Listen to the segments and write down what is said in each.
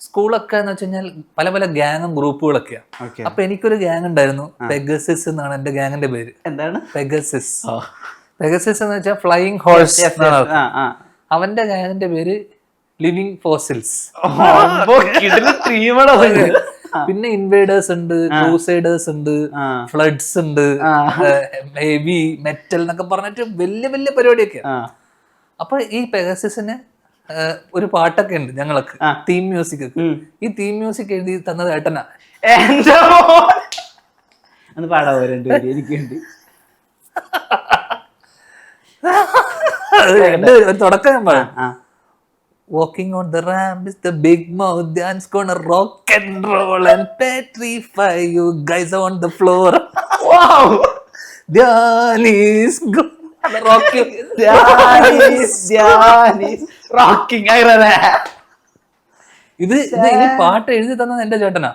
സ്കൂളൊക്കെ എന്ന് വെച്ച് കഴിഞ്ഞാൽ പല പല ഗ്യാങ്ങും ഗ്രൂപ്പുകളൊക്കെയാ. അപ്പൊ എനിക്കൊരു ഗ്യാങ് ഉണ്ടായിരുന്നു, പെഗസിസ് എന്നാണ് എന്റെ ഗ്യാങ്ങിന്റെ പേര്. എന്താണ് പെഗസിസ്? പെഗസിസ് എന്ന് വെച്ചാൽ ഫ്ലൈയിങ് ഹോഴ്സ് എന്നാണ് അർത്ഥം. അവന്റെ ഗ്യാങ്ങിന്റെ പേര് ലിവിങ് ഫോസിൽസ്. പിന്നെ ഇൻവേഡേഴ്സ് ഉണ്ട്, ക്രൂസൈഡേഴ്സ് ഉണ്ട്, ഫ്ലഡ്സ് ഉണ്ട്, ഹെവി മെറ്റൽ എന്നൊക്കെ പറഞ്ഞിട്ട് വലിയ വലിയ പരിപാടിയൊക്കെയാ. അപ്പൊ ഈ പെഗസിസിന് ഒരു പാട്ടൊക്കെ ഉണ്ട് ഞങ്ങൾക്ക്, തീം മ്യൂസിക് ഒക്കെ. ഈ തീം മ്യൂസിക് എഴുതി തന്നത് ഏട്ടനാ. പാടാവോ എനിക്ക് വേണ്ടി? ഒരു തുടക്കം ഞാൻ പറയാം. Walking on the ramp is the big mouth dance gonna rock and roll and petrify you guys on the floor. Wow! Dhyanis gonna rock you. Rocking. ഇത് ഈ പാട്ട് എഴുതി തന്നത് എന്റെ ചേട്ടനാ.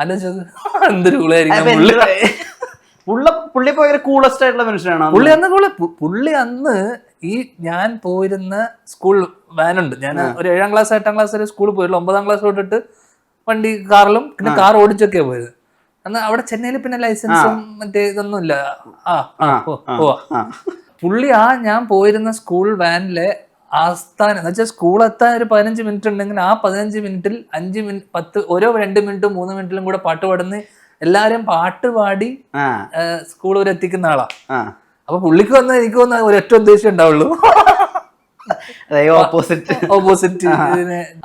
ആലോചിച്ചത് എന്തൊരു കൂളായിരിക്കും. പുള്ളി ഭയങ്കര കൂളസ്റ്റ് ആയിട്ടുള്ള മനുഷ്യനാണ്. പുള്ളി അന്ന് ഈ ഞാൻ പോയിരുന്ന സ്കൂൾ വാനുണ്ട്. ഞാൻ ഒരു 7ാം ക്ലാസ് 8ാം ക്ലാസ് വരെ സ്കൂളിൽ പോയില്ല. 9ാം ക്ലാസ് തൊട്ടിട്ട് വണ്ടി കാറിലും പിന്നെ കാർ ഓടിച്ചൊക്കെയാ പോയത്. അന്ന് അവിടെ ചെന്നൈയിൽ പിന്നെ ലൈസൻസും മറ്റേ ഇതൊന്നും ഇല്ല. പുള്ളി ഞാൻ പോയിരുന്ന സ്കൂൾ വാനിലെ ആസ്ഥാനം എന്ന് വെച്ചാൽ സ്കൂൾ എത്താൻ ഒരു 15 മിനിറ്റ് ഉണ്ടെങ്കിൽ ആ 15 മിനിറ്റിൽ 5 മിനിറ്റ് 10 ഓരോ 2 മിനിറ്റും 3 മിനിറ്റിലും കൂടെ പാട്ട് പാടുന്ന എല്ലാരും പാട്ട് പാടി സ്കൂൾ വരെ എത്തിക്കുന്ന ആളാ. അപ്പൊ പുള്ളിക്ക് വന്ന എനിക്ക് വന്ന ഒരൊറ്റ ഉദ്ദേശം ഉണ്ടാവുള്ളൂ, ഓപ്പോസിറ്റ്.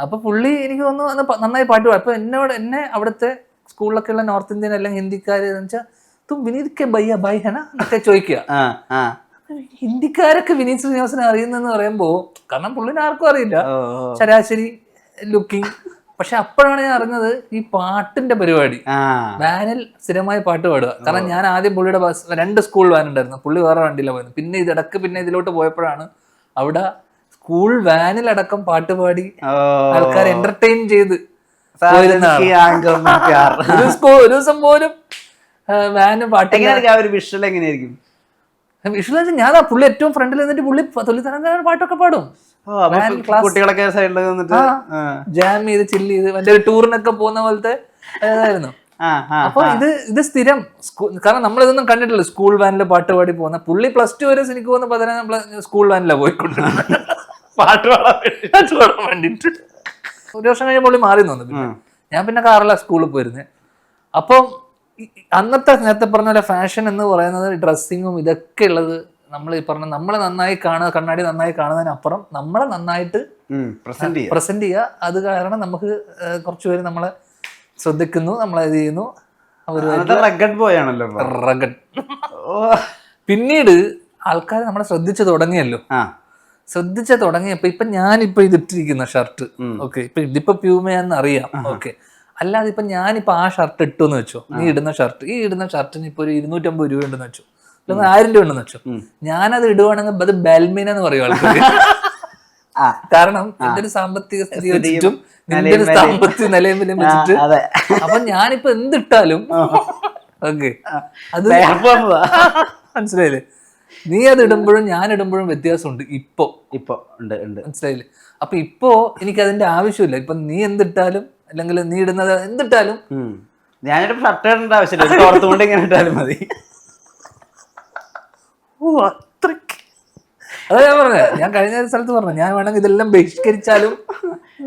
അപ്പൊ പുള്ളി എനിക്ക് വന്ന് നന്നായി പാട്ട് പാടും. അപ്പൊ എന്നെ അവിടുത്തെ സ്കൂളിലൊക്കെ ഉള്ള നോർത്ത് ഇന്ത്യൻ അല്ലെങ്കിൽ ഹിന്ദിക്കാര് എന്ന് വെച്ചാൽ തും വിനീത് കെ ഭയ്യ ഭായ് ഹന എന്നൊക്കെ ചോദിക്കുക. ഹിന്ദിക്കാരൊക്കെ വിനീത് ശ്രീനിവാസനെ അറിയുന്നെന്ന് പറയുമ്പോ, കാരണം പുള്ളിനെ ആർക്കും അറിയില്ല, ശരാശരി ലുക്കിംഗ്. പക്ഷെ അപ്പോഴാണ് ഞാൻ അറിഞ്ഞത് ഈ പാട്ടിന്റെ പരിപാടി. വാനിൽ സ്ഥിരമായി പാട്ട് പാടുക. കാരണം ഞാൻ ആദ്യം പുള്ളിയുടെ 2 സ്കൂൾ വാൻ ഉണ്ടായിരുന്നു, പുള്ളി വേറെ വണ്ടിയിലാണ് പോയത്. പിന്നെ പിന്നെ ഇതിലോട്ട് പോയപ്പോഴാണ് അവിടെ സ്കൂൾ വാനിലടക്കം പാട്ട് പാടി ആൾക്കാർ എന്റർടൈൻ ചെയ്ത് പോയിരുന്ന ഒരു ദിവസം പോലും വാന് പാട്ട്. വിഷ്വൽ എങ്ങനെയായിരിക്കും? വിഷ്വൽ ഞാൻ പുള്ളി ഏറ്റവും ഫ്രണ്ടിൽ നിന്നിട്ട് പുള്ളി തൊലിത്തരം പാട്ടൊക്കെ പാടും. കുട്ടികളൊക്കെ സൈഡിൽ നിന്നിട്ട് ജാം ചെയ്ത് ചില്ല് ചെയ്ത് മറ്റേ ടൂറിനൊക്കെ പോകുന്ന പോലത്തെ അതായിരുന്നു. അപ്പൊ ഇത് സ്ഥിരം കാരണം നമ്മളിതൊന്നും കണ്ടിട്ടില്ല സ്കൂൾ വാനില് പാട്ട് പാടി പോകുന്ന. പുള്ളി +2 വരെ എനിക്ക് പോകുന്ന സ്കൂൾ വാനിലാണ് പോയിക്കൊണ്ട് പാട്ട് പാടാൻ വേണ്ടിട്ട്. ഒരു വർഷം കഴിഞ്ഞ പുള്ളി മാറി തോന്നുന്നു. ഞാൻ പിന്നെ കാറിലാണ് സ്കൂളിൽ പോയിരുന്നത്. അപ്പം അന്നത്തെ നേരത്തെ പറഞ്ഞ പോലെ ഫാഷൻ എന്ന് പറയുന്നത് ഡ്രസ്സിങ്ങും ഇതൊക്കെ ഉള്ളത് നമ്മൾ ഈ പറഞ്ഞ നമ്മളെ നന്നായി കാണുക, കണ്ണാടി നന്നായി കാണുന്നതിനപ്പുറം നമ്മളെ നന്നായിട്ട് പ്രസന്റ് ചെയ്യുക. അത് കാരണം നമുക്ക് കുറച്ചുപേര് നമ്മളെ ശ്രദ്ധിക്കുന്നു, നമ്മളെ ഇത് ചെയ്യുന്നു. റഗഡ്. പിന്നീട് ആൾക്കാർ നമ്മളെ ശ്രദ്ധിച്ചു തുടങ്ങിയല്ലോ. ശ്രദ്ധിച്ചു തുടങ്ങിയപ്പോ ഇപ്പൊ ഞാനിപ്പോ ഇതിട്ടിരിക്കുന്ന ഷർട്ട്, ഓക്കെ, ഇതിപ്പോ പ്യൂമയാന്ന് അറിയാം, ഓക്കെ. അല്ലാതെ ഇപ്പൊ ഞാനിപ്പോ ആ ഷർട്ട് ഇട്ടു എന്ന് വെച്ചോ, ഈ ഇടുന്ന ഷർട്ടിന് ഇപ്പൊ ഒരു 250 രൂപ ഉണ്ടെന്ന് വെച്ചോ, 1000 രൂപ ഉണ്ടെന്ന് വെച്ചോ, ഞാനത് ഇടുവാണെങ്കിൽ അത് ബൽമീന എന്ന് പറയും ആൾക്കാർ. കാരണം എന്റെ ഒരു സാമ്പത്തിക സ്ഥിതി വെച്ചിട്ടും നിന്റെ ഒരു സാമ്പത്തിക നിലയും വെച്ചിട്ട് അപ്പൊ ഞാനിപ്പോ എന്തിട്ടാലും ഓക്കെ, അത് മനസ്സിലായില്ലേ? നീ അത് ഇടുമ്പോഴും ഞാൻ ഇടുമ്പോഴും വ്യത്യാസമുണ്ട്. ഇപ്പൊ മനസ്സിലായില്ലേ? അപ്പൊ ഇപ്പോ എനിക്ക് അതിന്റെ ആവശ്യമില്ല. ഇപ്പൊ നീ എന്തിട്ടാലും അല്ലെങ്കിൽ നീ ഇടുന്നത് എന്തിട്ടാലും ഞാനിട്ട് ഷർട്ട് ഇടേണ്ട ആവശ്യമില്ല, ഓർത്തുകൊണ്ട് ഇങ്ങനെ ഇട്ടാലും മതി. അതാ ഞാൻ പറഞ്ഞത്. ഞാൻ കഴിഞ്ഞ സ്ഥലത്ത് പറഞ്ഞു, ഞാൻ വേണമെങ്കിൽ ഇതെല്ലാം ബഹിഷ്കരിച്ചാലും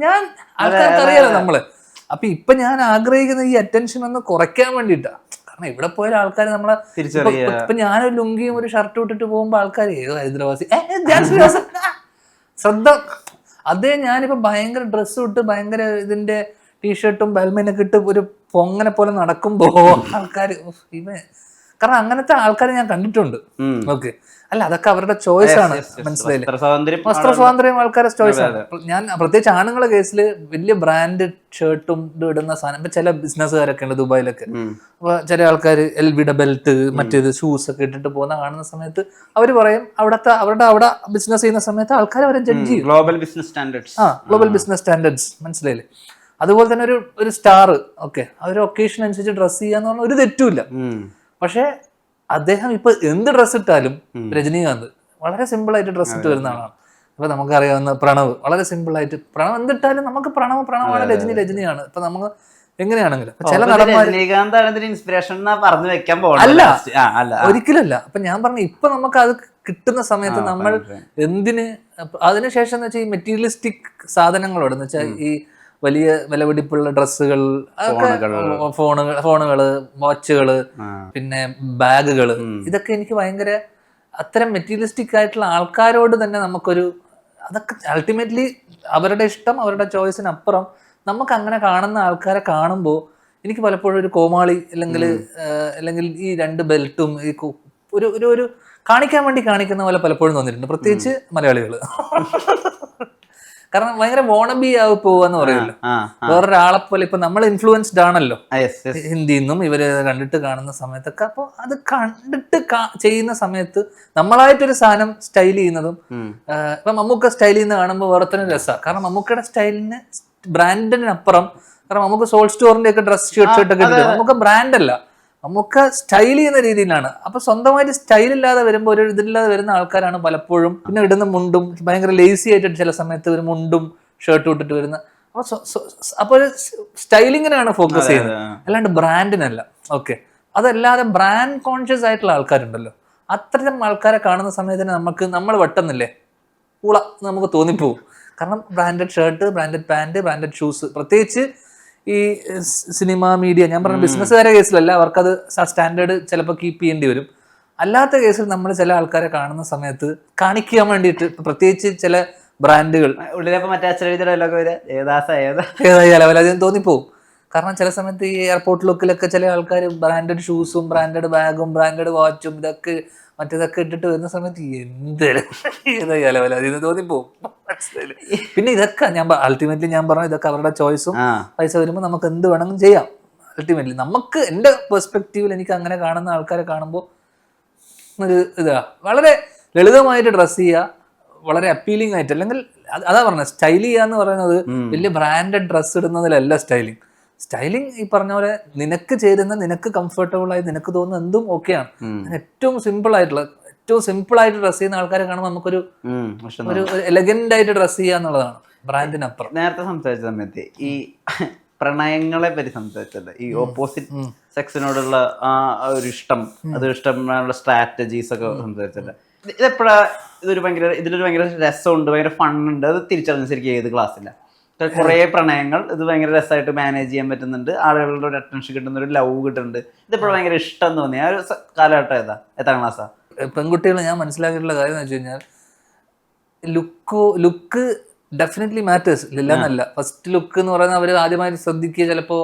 ഞാൻ ആൾക്കാർക്ക് അറിയാലോ നമ്മള്. അപ്പൊ ഇപ്പൊ ഞാൻ ആഗ്രഹിക്കുന്ന ഈ അറ്റൻഷൻ ഒന്ന് കുറയ്ക്കാൻ വേണ്ടിട്ടാ. കാരണം ഇവിടെ പോയ ആൾക്കാർ നമ്മളെ ഇപ്പൊ ഞാനൊരു ലുങ്കിയും ഒരു ഷർട്ടും ഇട്ടിട്ട് പോകുമ്പോ ആൾക്കാർ ഏതോ ഹൈദരാബാദി ശ്രദ്ധ. അതേ ഞാനിപ്പോ ഭയങ്കര ഡ്രസ്സും ഇട്ട് ഭയങ്കര ഇതിന്റെ ടീഷർട്ടും ബൽമീനൊക്കെ ഇട്ട് ഒരു പൊങ്ങനെ പോലെ നടക്കുമ്പോ ആൾക്കാർ കാരണം അങ്ങനത്തെ ആൾക്കാരെ ഞാൻ കണ്ടിട്ടുണ്ട്. ഓക്കെ, അല്ല അതൊക്കെ അവരുടെ ചോയ്സ് ആണ്, മനസ്സിലായില്ലേ? വസ്ത്ര സ്വാതന്ത്ര്യം ആൾക്കാരുടെ ചോയ്സ് ആണ്. ഞാൻ പ്രത്യേകിച്ച് ആണുങ്ങളുടെ കേസിൽ വലിയ ബ്രാൻഡ് ഷർട്ടും ഇടുന്ന സാധനം ഇപ്പൊ ചില ബിസിനസ്സുകാരൊക്കെ ഉണ്ട് ദുബായിലൊക്കെ. അപ്പൊ ചില ആൾക്കാർ എൽവിയുടെ ബെൽറ്റ് മറ്റേത് ഷൂസ് ഒക്കെ ഇട്ടിട്ട് പോകുന്ന കാണുന്ന സമയത്ത് അവർ പറയും അവിടെ ബിസിനസ് ചെയ്യുന്ന സമയത്ത് ആൾക്കാർ അവരെ ജഡ്ജ് ചെയ്യും. ഗ്ലോബൽ ബിസിനസ് സ്റ്റാൻഡേർഡ്സ് മനസ്സിലായില്ലേ? അതുപോലെ തന്നെ ഒരു സ്റ്റാർ, ഓക്കെ, ആ ഒരു ഒക്കേഷൻ അനുസരിച്ച് ഡ്രസ് ചെയ്യാന്ന് പറഞ്ഞാൽ ഒരു തെറ്റുമില്ല. പക്ഷെ അദ്ദേഹം ഇപ്പൊ എന്ത് ഡ്രസ് ഇട്ടാലും, രജനീകാന്ത് വളരെ സിമ്പിൾ ആയിട്ട് ഡ്രസ് ഇട്ട് വരുന്ന ആളാണ്. ഇപ്പൊ നമുക്കറിയാവുന്ന പ്രണവ് വളരെ സിമ്പിൾ ആയിട്ട് പ്രണവ് എന്തിട്ടാലും നമുക്ക് പ്രണവാണ്, രജനിയാണ്. ഇപ്പൊ നമുക്ക് എങ്ങനെയാണെങ്കിലും ചില നടന്മാർ രജനീകാന്ത് ഇൻസ്പിറേഷൻ പറഞ്ഞു വെക്കാൻ അല്ല, ഒരിക്കലല്ല. അപ്പൊ ഞാൻ പറഞ്ഞു ഇപ്പൊ നമുക്ക് അത് കിട്ടുന്ന സമയത്ത് നമ്മൾ എന്തിന് അതിനുശേഷം എന്ന് വെച്ചാൽ ഈ മെറ്റീരിയലിസ്റ്റിക് സാധനങ്ങളോട് എന്ന് വെച്ചാൽ ഈ വലിയ വിലപിടിപ്പുള്ള ഡ്രസ്സുകൾ, ഫോണുകള്, വാച്ചുകള്, പിന്നെ ബാഗുകള്, ഇതൊക്കെ എനിക്ക് ഭയങ്കര അത്തരം മെറ്റീരിയലിസ്റ്റിക് ആയിട്ടുള്ള ആൾക്കാരോട് തന്നെ നമുക്കൊരു അതൊക്കെ അൾട്ടിമേറ്റ്ലി അവരുടെ ഇഷ്ടം, അവരുടെ ചോയ്സിനപ്പുറം നമുക്ക് അങ്ങനെ കാണുന്ന ആൾക്കാരെ കാണുമ്പോൾ എനിക്ക് പലപ്പോഴും ഒരു കോമാളി അല്ലെങ്കിൽ ഈ 2 ബെൽറ്റും ഈ ഒരു കാണിക്കാൻ വേണ്ടി കാണിക്കുന്ന പോലെ പലപ്പോഴും തോന്നിയിട്ടുണ്ട്, പ്രത്യേകിച്ച് മലയാളികൾ. കാരണം ഭയങ്കര വോണബി ആയി പോവാന്ന് പറയില്ല, വേറൊരാളെ പോലെ. ഇപ്പൊ നമ്മൾ ഇൻഫ്ലുവൻസ്ഡ് ആണല്ലോ ഹിന്ദിന്നും ഇവര് കണ്ടിട്ട് കാണുന്ന സമയത്തൊക്കെ. അപ്പൊ അത് കണ്ടിട്ട് ചെയ്യുന്ന സമയത്ത് നമ്മളായിട്ടൊരു സാധനം സ്റ്റൈൽ ചെയ്യുന്നതും ഇപ്പൊ മമ്മൂക്ക സ്റ്റൈൽ ചെയ്യുന്ന കാണുമ്പോൾ വേറെ തന്നെ രസമാണ്. കാരണം മമ്മൂക്കയുടെ സ്റ്റൈലിന് ബ്രാൻഡിനപ്പുറം, കാരണം നമുക്ക് സോൾ സ്റ്റോറിന്റെ ഒക്കെ ഡ്രസ് ഷർട്ട് ഒക്കെ കിട്ടും, നമുക്ക് ബ്രാൻഡ് അല്ല, നമുക്ക് സ്റ്റൈൽ ചെയ്യുന്ന രീതിയിലാണ്. അപ്പൊ സ്വന്തമായിട്ട് സ്റ്റൈൽ ഇല്ലാതെ വരുമ്പോൾ ഒരു ഇതില്ലാതെ വരുന്ന ആൾക്കാരാണ് പലപ്പോഴും പിന്നെ ഇടുന്ന മുണ്ടും ഭയങ്കര ലേസി ആയിട്ട് ചില സമയത്ത് ഒരു മുണ്ടും ഷർട്ടും ഇട്ടിട്ട് വരുന്ന. അപ്പൊ ഒരു സ്റ്റൈലിങ്ങിനാണ് ഫോക്കസ് ചെയ്യുന്നത്, അല്ലാണ്ട് ബ്രാൻഡിനല്ല. ഓക്കെ, അതല്ലാതെ ബ്രാൻഡ് കോൺഷ്യസ് ആയിട്ടുള്ള ആൾക്കാരുണ്ടല്ലോ, അത്തരം ആൾക്കാരെ കാണുന്ന സമയത്ത് നമ്മൾ വെട്ടുന്നില്ലേ പൂള നമുക്ക് തോന്നിപ്പോവും. കാരണം branded shirt, branded pant, branded shoes, പ്രത്യേകിച്ച് ഈ സിനിമ, മീഡിയ, ഞാൻ പറഞ്ഞ ബിസിനസ്സുകാരെ കേസിലല്ല, അവർക്കത് സ്റ്റാൻഡേർഡ് ചിലപ്പോൾ കീപ്പ് ചെയ്യേണ്ടി വരും. അല്ലാത്ത കേസിൽ നമ്മൾ ചില ആൾക്കാരെ കാണുന്ന സമയത്ത് കാണിക്കാൻ വേണ്ടിയിട്ട്, പ്രത്യേകിച്ച് ചില ബ്രാൻഡുകൾ ഏതായാലും തോന്നിപ്പോവും. കാരണം ചില സമയത്ത് ഈ എയർപോർട്ട് ലുക്കിലൊക്കെ ചില ആൾക്കാർ ബ്രാൻഡഡ് ഷൂസും ബ്രാൻഡഡ് ബാഗും ബ്രാൻഡഡ് വാച്ചും ഇതൊക്കെ മറ്റേതൊക്കെ ഇട്ടിട്ട് വരുന്ന സമയത്ത് ഏതായാലും അതിന് തോന്നിപ്പോവും. പിന്നെ ഇതൊക്കെ അൾട്ടിമേറ്റ്ലി ഞാൻ പറഞ്ഞു, ഇതൊക്കെ അവരുടെ ചോയ്സും. പൈസ വരുമ്പോൾ നമുക്ക് എന്ത് വേണമെങ്കിലും ചെയ്യാം. അൾട്ടിമേറ്റ്ലി നമുക്ക് എൻ്റെ പെർസ്പെക്റ്റീവിൽ എനിക്ക് അങ്ങനെ കാണുന്ന ആൾക്കാരെ കാണുമ്പോൾ ഒരു വളരെ ലളിതമായിട്ട് ഡ്രസ്സ് ചെയ്യുക, വളരെ അപ്പീലിംഗ് ആയിട്ട്, അല്ലെങ്കിൽ അതാ പറഞ്ഞത് സ്റ്റൈൽ ചെയ്യുക എന്ന് പറയുന്നത് വലിയ ബ്രാൻഡഡ് ഡ്രസ്സ് ഇടുന്നതിലല്ല സ്റ്റൈലിംഗ്. ഈ പറഞ്ഞ പോലെ നിനക്ക് ചേരുന്ന, നിനക്ക് കംഫർട്ടബിൾ ആയി നിനക്ക് തോന്നുന്ന എന്തും ഓക്കെയാണ്. ഏറ്റവും സിമ്പിൾ ആയിട്ട് ഡ്രസ് ചെയ്യുന്ന ആൾക്കാരെ കാണുമ്പോൾ നമുക്കൊരു എലഗന്റ് ആയിട്ട് ഡ്രസ് ചെയ്യുക എന്നുള്ളതാണ് ബ്രാൻഡിനപ്പുറം. നേരത്തെ സംസാരിച്ച സമയത്ത് ഈ പ്രണയങ്ങളെ പറ്റി സംസാരിച്ചത്, ഈ ഓപ്പോസിറ്റ് സെക്സിനോടുള്ള ആ ഒരു ഇഷ്ടം, അത് ഇഷ്ടമുള്ള സ്ട്രാറ്റജീസ് ഒക്കെ സംസാരിച്ചത്, ഇതെപ്പോഴാ ഇതിലൊരു ഭയങ്കര രസമുണ്ട്, ഭയങ്കര ഫണ്ണുണ്ട്, അത് തിരിച്ചറിഞ്ഞ ശരിക്കും ഏത് ക്ലാസ്സില്ല. കുറേ പ്രണയങ്ങൾ ഇത് ഭയങ്കര രസമായിട്ട് മാനേജ് ചെയ്യാൻ പറ്റുന്നുണ്ട്, ആളുകളുടെ ഒരു അറ്റൻഷൻ കിട്ടുന്ന, ഒരു ലവ് കിട്ടുന്നുണ്ട്, ഇതിപ്പോഴും ഭയങ്കര ഇഷ്ടം തോന്നി ആ ഒരു കാലഘട്ടം എത്രാം ക്ലാസ്സാ? പെൺകുട്ടികൾ ഞാൻ മനസ്സിലാക്കിയിട്ടുള്ള കാര്യം എന്ന് വെച്ച് കഴിഞ്ഞാൽ ലുക്ക് ഡെഫിനറ്റ്ലി മാറ്റേഴ്സ് ഇല്ല എന്നല്ല. ഫസ്റ്റ് ലുക്ക് എന്ന് പറയുന്നത് അവർ ആദ്യമായിട്ട് ശ്രദ്ധിക്കുക ചിലപ്പോൾ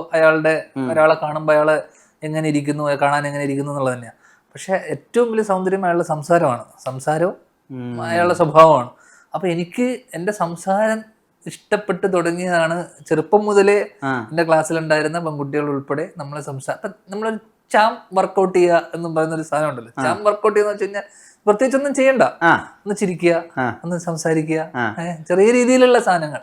ഒരാളെ കാണുമ്പോൾ അയാളെ എങ്ങനെ ഇരിക്കുന്നു, കാണാൻ എങ്ങനെ ഇരിക്കുന്നു എന്നുള്ളത് തന്നെയാണ്. പക്ഷെ ഏറ്റവും വലിയ സൗന്ദര്യം അയാളുടെ സംസാരവും അയാളുടെ സ്വഭാവമാണ്. അപ്പൊ എനിക്ക് എൻ്റെ സംസാരം ഇഷ്ടപ്പെട്ട് തുടങ്ങിയതാണ് ചെറുപ്പം മുതലേ. എൻ്റെ ക്ലാസ്സിലുണ്ടായിരുന്ന പെൺകുട്ടികൾ ഉൾപ്പെടെ നമ്മളൊരു ചാം വർക്കൗട്ട് ചെയ്യുക എന്ന് പറയുന്ന ഒരു സാധനം ഉണ്ടല്ലോ. ചാം വർക്കൗട്ട് ചെയ്യുന്ന വെച്ച് കഴിഞ്ഞാൽ പ്രത്യേകിച്ച് ഒന്നും ചെയ്യണ്ട, ഒന്ന് ചിരിക്കുക, ഒന്ന് സംസാരിക്കുക, ചെറിയ രീതിയിലുള്ള സാധനങ്ങൾ.